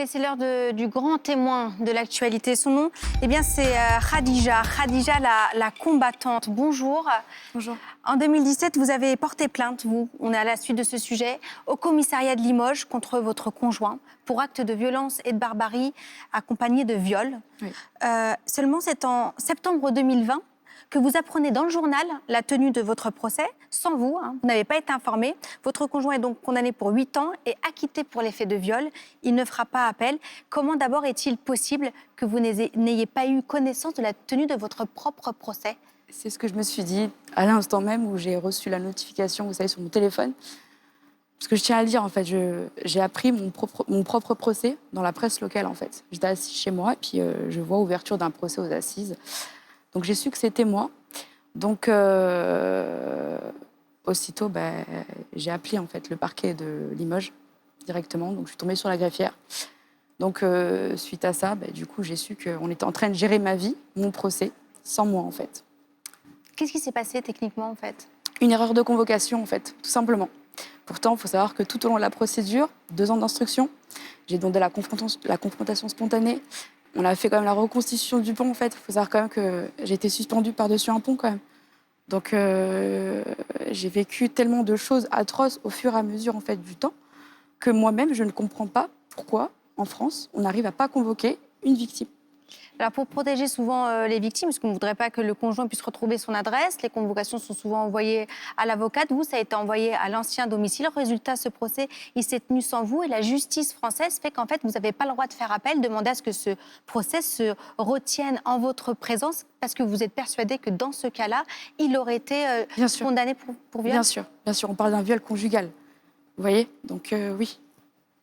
Et c'est l'heure du grand témoin de l'actualité. Son nom, eh bien, c'est Khadija. Khadija, la combattante. Bonjour. Bonjour. En 2017, vous avez porté plainte, vous, on est à la suite de ce sujet, au commissariat de Limoges contre votre conjoint pour acte de violence et de barbarie accompagné de viol. Oui. Seulement, c'est en septembre 2020 que vous apprenez dans le journal la tenue de votre procès, sans vous, vous n'avez pas été informé. Votre conjoint est donc condamné pour 8 ans et acquitté pour les faits de viol. Il ne fera pas appel. Comment d'abord est-il possible que vous n'ayez pas eu connaissance de la tenue de votre propre procès ? C'est ce que je me suis dit à l'instant même où j'ai reçu la notification, vous savez, sur mon téléphone. Parce que je tiens à le dire, en fait, j'ai appris mon propre procès dans la presse locale, en fait. J'étais assise chez moi, et puis je vois ouverture d'un procès aux assises. Donc j'ai su que c'était moi. Donc aussitôt, j'ai appelé en fait le parquet de Limoges directement. Donc je suis tombée sur la greffière. Donc suite à ça, du coup, j'ai su qu'on était en train de gérer ma vie, mon procès, sans moi en fait. Qu'est-ce qui s'est passé techniquement, en fait ? Une erreur de convocation, en fait, tout simplement. Pourtant, il faut savoir que tout au long de la procédure, 2 ans d'instruction, j'ai demandé la confrontation spontanée. On a fait quand même la reconstitution du pont, en fait. Il faut savoir quand même que j'ai été suspendue par-dessus un pont, quand même. Donc, j'ai vécu tellement de choses atroces au fur et à mesure, en fait, du temps, que moi-même, je ne comprends pas pourquoi, en France, on n'arrive à pas convoquer une victime. Alors pour protéger souvent les victimes, parce qu'on ne voudrait pas que le conjoint puisse retrouver son adresse, les convocations sont souvent envoyées à l'avocate. Vous, ça a été envoyé à l'ancien domicile. Résultat, ce procès, il s'est tenu sans vous et la justice française fait qu'en fait, vous n'avez pas le droit de faire appel, demander à ce que ce procès se retienne en votre présence parce que vous êtes persuadé que dans ce cas-là, il aurait été Bien sûr. condamné pour viol. Bien sûr, on parle d'un viol conjugal. Vous voyez ? Donc oui,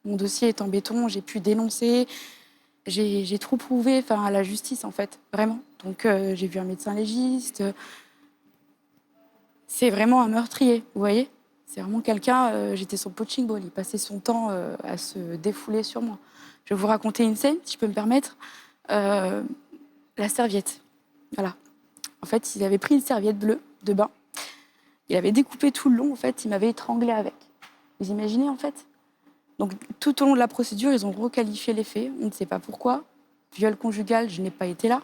mon dossier est en béton, j'ai pu dénoncer. J'ai trop prouvé à la justice, en fait, vraiment. Donc, j'ai vu un médecin légiste. C'est vraiment un meurtrier, vous voyez ? C'est vraiment quelqu'un, j'étais son punching ball. Il passait son temps à se défouler sur moi. Je vais vous raconter une scène, si je peux me permettre. La serviette, voilà. En fait, il avait pris une serviette bleue de bain. Il avait découpé tout le long, en fait. Il m'avait étranglée avec. Vous imaginez, en fait ? Donc, tout au long de la procédure, ils ont requalifié les faits. On ne sait pas pourquoi. Viol conjugal, je n'ai pas été là.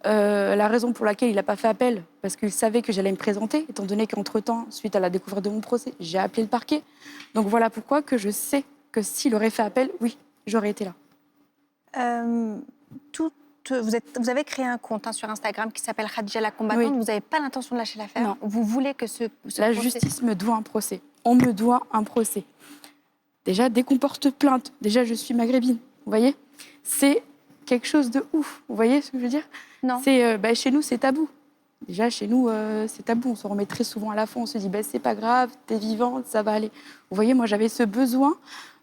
La raison pour laquelle il n'a pas fait appel, parce qu'il savait que j'allais me présenter, étant donné qu'entre-temps, suite à la découverte de mon procès, j'ai appelé le parquet. Donc voilà pourquoi que je sais que s'il aurait fait appel, oui, j'aurais été là. Vous avez créé un compte sur Instagram qui s'appelle Khadija la combattante. Oui. Vous n'avez pas l'intention de lâcher l'affaire. Non. Vous voulez que ce La procès... justice me doit un procès. On me doit un procès. Déjà, dès qu'on porte plainte, déjà, je suis maghrébine. Vous voyez ? C'est quelque chose de ouf. Vous voyez ce que je veux dire ? Non. Chez nous, c'est tabou. Déjà, chez nous, c'est tabou. On se remet très souvent à la fin. On se dit, c'est pas grave, t'es vivante, ça va aller. Vous voyez, moi, j'avais ce besoin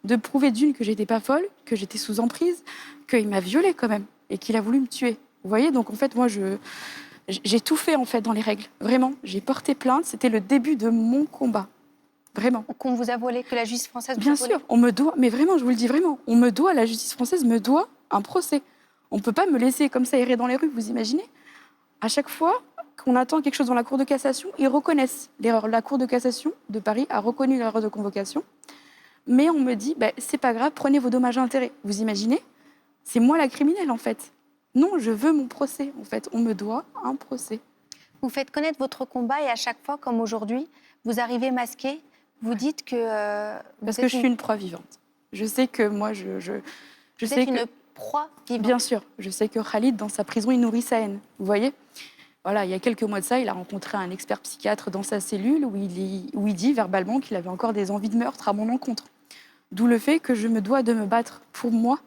de prouver d'une que j'étais pas folle, que j'étais sous emprise, qu'il m'a violée quand même et qu'il a voulu me tuer. Vous voyez, donc en fait, moi, j'ai tout fait en fait dans les règles. Vraiment, j'ai porté plainte. C'était le début de mon combat. Vraiment. Qu'on vous a volé, que la justice française vous Bien a volé. sûr, on me doit, mais vraiment, je vous le dis vraiment, la justice française me doit un procès. On ne peut pas me laisser comme ça errer dans les rues, vous imaginez ? À chaque fois qu'on attend quelque chose dans la Cour de cassation, ils reconnaissent l'erreur. La Cour de cassation de Paris a reconnu l'erreur de convocation, mais on me dit, c'est pas grave, prenez vos dommages et intérêts. Vous imaginez ? C'est moi la criminelle, en fait. Non, je veux mon procès, en fait. On me doit un procès. Vous faites connaître votre combat et à chaque fois, comme aujourd'hui, vous arrivez masqué. Vous dites que... Parce que je suis une proie vivante. Je sais que moi, je vous sais êtes que... une proie vivante. Bien sûr. Je sais que Khalid, dans sa prison, il nourrit sa haine. Vous voyez ? Voilà, il y a quelques mois de ça, il a rencontré un expert psychiatre dans sa cellule où il dit verbalement qu'il avait encore des envies de meurtre à mon encontre. D'où le fait que je me dois de me battre pour moi,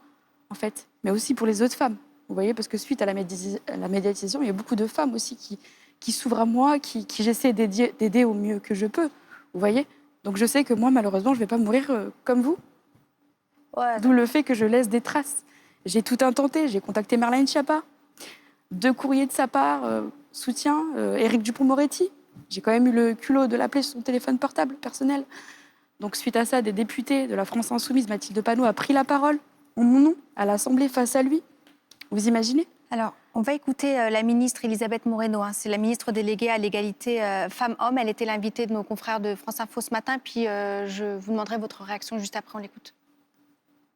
en fait, mais aussi pour les autres femmes. Vous voyez ? Parce que suite à la médiatisation, il y a beaucoup de femmes aussi qui s'ouvrent à moi, qui j'essaie d'aider au mieux que je peux. Vous voyez ? Donc je sais que moi, malheureusement, je ne vais pas mourir comme vous. Ouais, D'où le fait que je laisse des traces. J'ai tout intenté. J'ai contacté Marlène Schiappa. 2 courriers de sa part, soutien. Éric Dupond-Moretti. J'ai quand même eu le culot de l'appeler sur son téléphone portable personnel. Donc suite à ça, des députés de la France Insoumise, Mathilde Panot, a pris la parole en mon nom à l'Assemblée face à lui. Vous imaginez ? Alors, on va écouter la ministre Elisabeth Moreno. C'est la ministre déléguée à l'égalité femmes-hommes. Elle était l'invitée de nos confrères de France Info ce matin. Puis je vous demanderai votre réaction juste après. On l'écoute.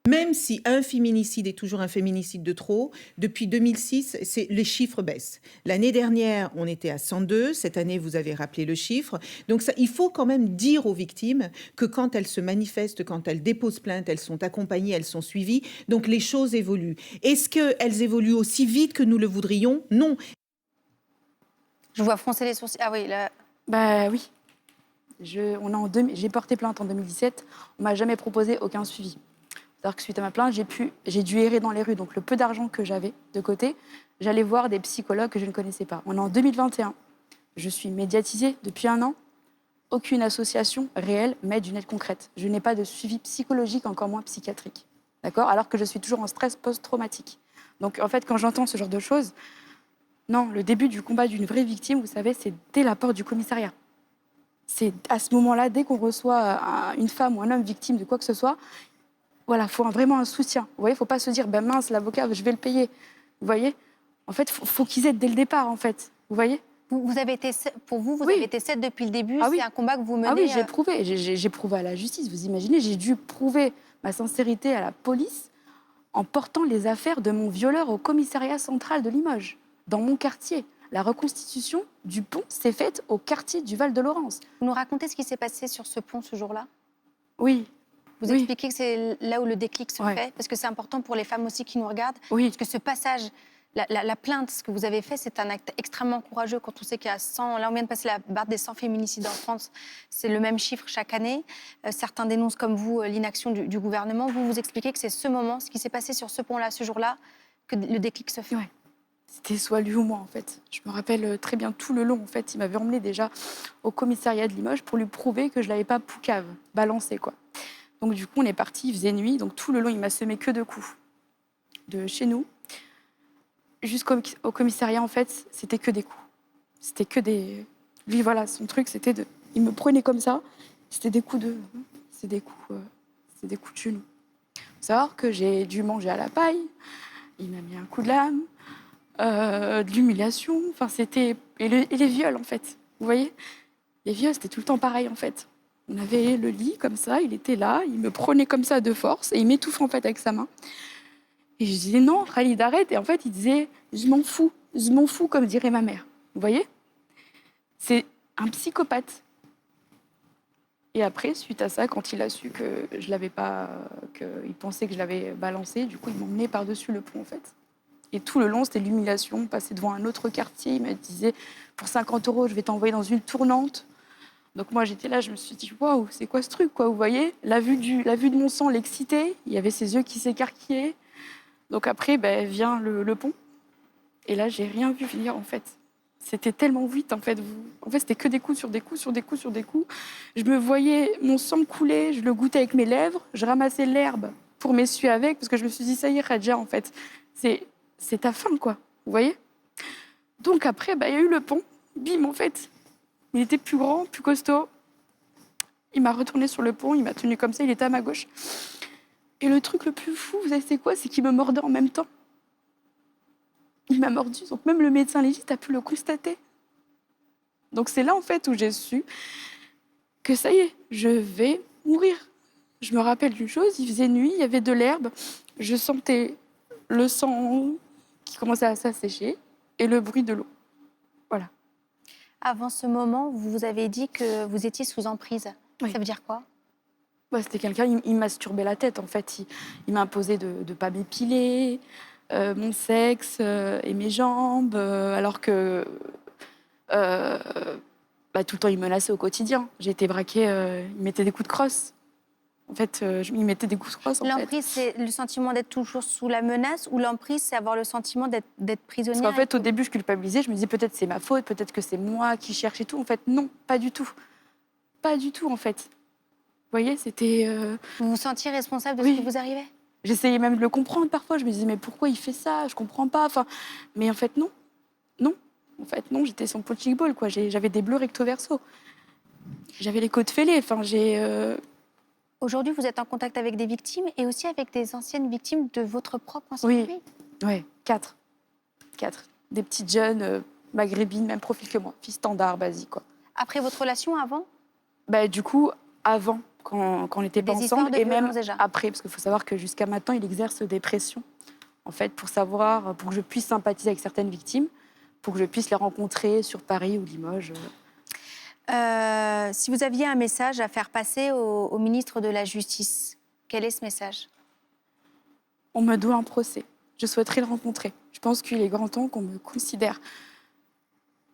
Même si un féminicide est toujours un féminicide de trop, depuis 2006, les chiffres baissent. L'année dernière, on était à 102. Cette année, vous avez rappelé le chiffre. Donc, il faut quand même dire aux victimes que quand elles se manifestent, quand elles déposent plainte, elles sont accompagnées, elles sont suivies. Donc, les choses évoluent. Est-ce qu'elles évoluent aussi vite que nous le voudrions? Non. Je vois froncer les sourcils. Ah oui, là. Bah oui. J'ai porté plainte en 2017. On m'a jamais proposé aucun suivi. C'est-à-dire que suite à ma plainte, j'ai dû errer dans les rues. Donc le peu d'argent que j'avais de côté, j'allais voir des psychologues que je ne connaissais pas. On est en 2021. Je suis médiatisée depuis 1 an. Aucune association réelle m'aide d'une aide concrète. Je n'ai pas de suivi psychologique, encore moins psychiatrique. D'accord? Alors que je suis toujours en stress post-traumatique. Donc en fait, quand j'entends ce genre de choses, non, le début du combat d'une vraie victime, vous savez, c'est dès la porte du commissariat. C'est à ce moment-là, dès qu'on reçoit une femme ou un homme victime de quoi que ce soit, voilà, il faut vraiment un soutien. Vous voyez, il ne faut pas se dire, ben mince, l'avocat, je vais le payer. Vous voyez? En fait, faut qu'ils aident dès le départ, en fait. Vous voyez? Vous avez été, pour vous, Oui. avez été 7 depuis le début. Ah oui. C'est un combat que vous menez. Ah oui, j'ai prouvé. J'ai prouvé à la justice. Vous imaginez, j'ai dû prouver ma sincérité à la police en portant les affaires de mon violeur au commissariat central de Limoges, dans mon quartier. La reconstitution du pont s'est faite au quartier du Val-de-Laurence. Vous nous racontez ce qui s'est passé sur ce pont ce jour-là? Oui. Vous Oui. expliquez que c'est là où le déclic se Ouais. fait, parce que c'est important pour les femmes aussi qui nous regardent. Oui. Parce que ce passage, la plainte, ce que vous avez fait, c'est un acte extrêmement courageux quand on sait qu'il y a 100... Là, on vient de passer la barre des 100 féminicides en France. C'est le même chiffre chaque année. Certains dénoncent, comme vous, l'inaction du gouvernement. Vous expliquez que c'est ce moment, ce qui s'est passé sur ce pont-là, ce jour-là, que le déclic se fait. Ouais. C'était soit lui ou moi, en fait. Je me rappelle très bien tout le long, en fait. Il m'avait emmené déjà au commissariat de Limoges pour lui prouver que je ne l'avais pas poucave, balancé, quoi. Donc, du coup, on est parti, il faisait nuit. Donc, tout le long, il m'a semé que 2 coups. De chez nous jusqu'au commissariat, en fait, c'était que des coups. C'était que des... Lui, voilà, son truc, c'était de... Il me prenait comme ça. C'était des coups de... C'était des coups de genou. Faut savoir que j'ai dû manger à la paille. Il m'a mis un coup de lame. De l'humiliation. Enfin, c'était... Et les viols, en fait. Vous voyez? Les viols, c'était tout le temps pareil, en fait. On avait le lit, comme ça. Il était là. Il me prenait comme ça de force. Et il m'étouffait, en fait, avec sa main. Et je disais non, Khalid, arrête. Et en fait, il disait je m'en fous, comme dirait ma mère. Vous voyez? C'est un psychopathe. Et après, suite à ça, quand il a su que je l'avais pas, qu'il pensait que je l'avais balancé, du coup, il m'emmenait par-dessus le pont, en fait. Et tout le long, c'était l'humiliation. On passait devant un autre quartier. Il me disait pour 50 €, je vais t'envoyer dans une tournante. Donc moi, j'étais là, je me suis dit waouh, c'est quoi ce truc, quoi? Vous voyez? La vue de mon sang l'excitait. Il y avait ses yeux qui s'écarquillaient. Donc après, vient le pont. Et là, j'ai rien vu venir, en fait. C'était tellement vite, en fait. En fait, c'était que des coups sur des coups, sur des coups, sur des coups. Je me voyais mon sang couler, je le goûtais avec mes lèvres. Je ramassais l'herbe pour m'essuyer avec, parce que je me suis dit, ça y est, Khadija, en fait, c'est ta fin, quoi. Vous voyez? Donc après, il y a eu le pont. Bim, en fait. Il était plus grand, plus costaud. Il m'a retourné sur le pont, il m'a tenu comme ça, il était à ma gauche. Et le truc le plus fou, vous savez c'est quoi? C'est qu'il me mordait en même temps. Il m'a mordu, donc même le médecin légiste a pu le constater. Donc c'est là en fait où j'ai su que ça y est, je vais mourir. Je me rappelle d'une chose, il faisait nuit, il y avait de l'herbe, je sentais le sang qui commençait à s'assécher et le bruit de l'eau. Voilà. Avant ce moment, vous vous avez dit que vous étiez sous emprise. Oui. Ça veut dire quoi? C'était quelqu'un, il masturbait la tête en fait. Il m'a imposé de ne pas m'épiler, mon sexe et mes jambes, alors que tout le temps il me menaçait au quotidien. J'ai été braquée, il mettait des coups de crosse. En fait, il mettait des coups de crosse. L'emprise, c'est le sentiment d'être toujours sous la menace, ou l'emprise, c'est avoir le sentiment d'être prisonnière? Parce qu'en fait, au début, je culpabilisais. Je me disais peut-être c'est ma faute, peut-être que c'est moi qui cherche et tout. En fait, non, pas du tout. Pas du tout, en fait. Vous voyez, c'était... Vous vous sentiez responsable de Oui. ce qui vous arrivait? J'essayais même de le comprendre parfois. Je me disais, mais pourquoi il fait ça? Je comprends pas. Enfin, mais en fait, non. Non. En fait, non, j'étais son punching ball, quoi. J'avais des bleus recto verso. J'avais les côtes fêlées. Enfin, Aujourd'hui, vous êtes en contact avec des victimes et aussi avec des anciennes victimes de votre propre ancien mari? Oui, 4. Des petites jeunes maghrébines, même profil que moi. Filles standard, basique, quoi. Après votre relation, avant? Du coup, avant quand on n'était pas Des histoires ensemble de et même violence déjà. après, parce qu'il faut savoir que jusqu'à maintenant, il exerce des pressions, en fait, pour que je puisse sympathiser avec certaines victimes, pour que je puisse les rencontrer sur Paris ou Limoges. Si vous aviez un message à faire passer au ministre de la Justice, quel est ce message? On me doit un procès. Je souhaiterais le rencontrer. Je pense qu'il est grand temps qu'on me considère.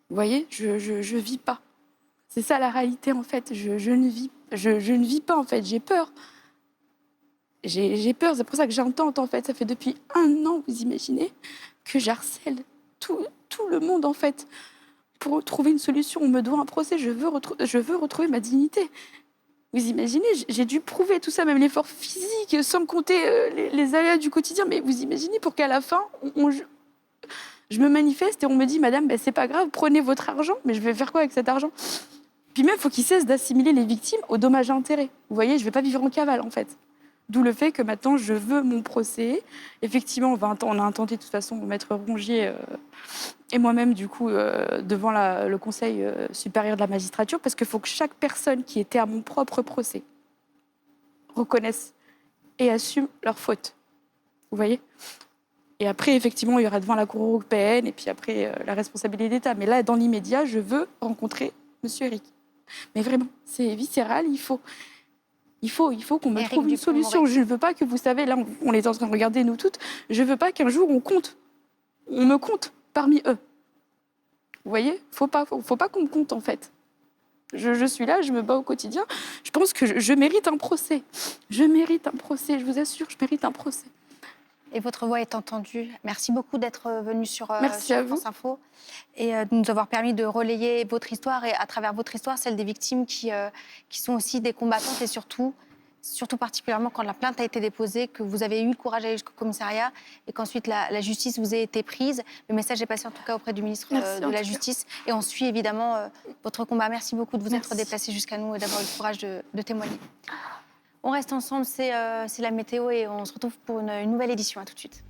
Vous voyez, je vis pas. C'est ça la réalité, en fait. Je ne vis pas, en fait. J'ai peur. J'ai peur. C'est pour ça que j'entends, en fait. Ça fait depuis 1 an, vous imaginez, que j'harcèle tout le monde, en fait, pour trouver une solution. On me doit un procès. Je veux retrouver ma dignité. Vous imaginez, j'ai dû prouver tout ça, même l'effort physique, sans me compter les aléas du quotidien. Mais vous imaginez pour qu'à la fin, je me manifeste et on me dit, madame, ben, c'est pas grave, prenez votre argent. Mais je vais faire quoi avec cet argent? Puis même, il faut qu'ils cessent d'assimiler les victimes aux dommages et intérêts. Vous voyez, je ne vais pas vivre en cavale, en fait. D'où le fait que maintenant, je veux mon procès. Effectivement, on a intenté de toute façon, Maître Rongier et moi-même, du coup, devant le Conseil supérieur de la magistrature, parce qu'il faut que chaque personne qui était à mon propre procès reconnaisse et assume leur faute. Vous voyez? Et après, effectivement, il y aura devant la Cour européenne et puis après, la responsabilité d'État. Mais là, dans l'immédiat, je veux rencontrer M. Eric. Mais vraiment, c'est viscéral, il faut qu'on me Éric trouve une solution. Dupond-Moretti. Je ne veux pas que, vous savez, là, on est en train de regarder, nous toutes, je ne veux pas qu'un jour, on me compte parmi eux. Vous voyez? Faut pas qu'on me compte, en fait. Je suis là, je me bats au quotidien. Je pense que je mérite un procès. Je mérite un procès, je vous assure, je mérite un procès. Et votre voix est entendue. Merci beaucoup d'être venu sur Merci à vous. France Info et de nous avoir permis de relayer votre histoire et à travers votre histoire, celle des victimes qui sont aussi des combattantes et surtout particulièrement quand la plainte a été déposée, que vous avez eu le courage d'aller jusqu'au commissariat et qu'ensuite la justice vous ait été prise. Le message est passé en tout cas auprès du ministre Merci, de en la tout cas. Justice et on suit évidemment votre combat. Merci beaucoup de vous être Merci. déplacé jusqu'à nous et d'avoir eu le courage de témoigner. On reste ensemble, c'est la météo et on se retrouve pour une nouvelle édition. À tout de suite.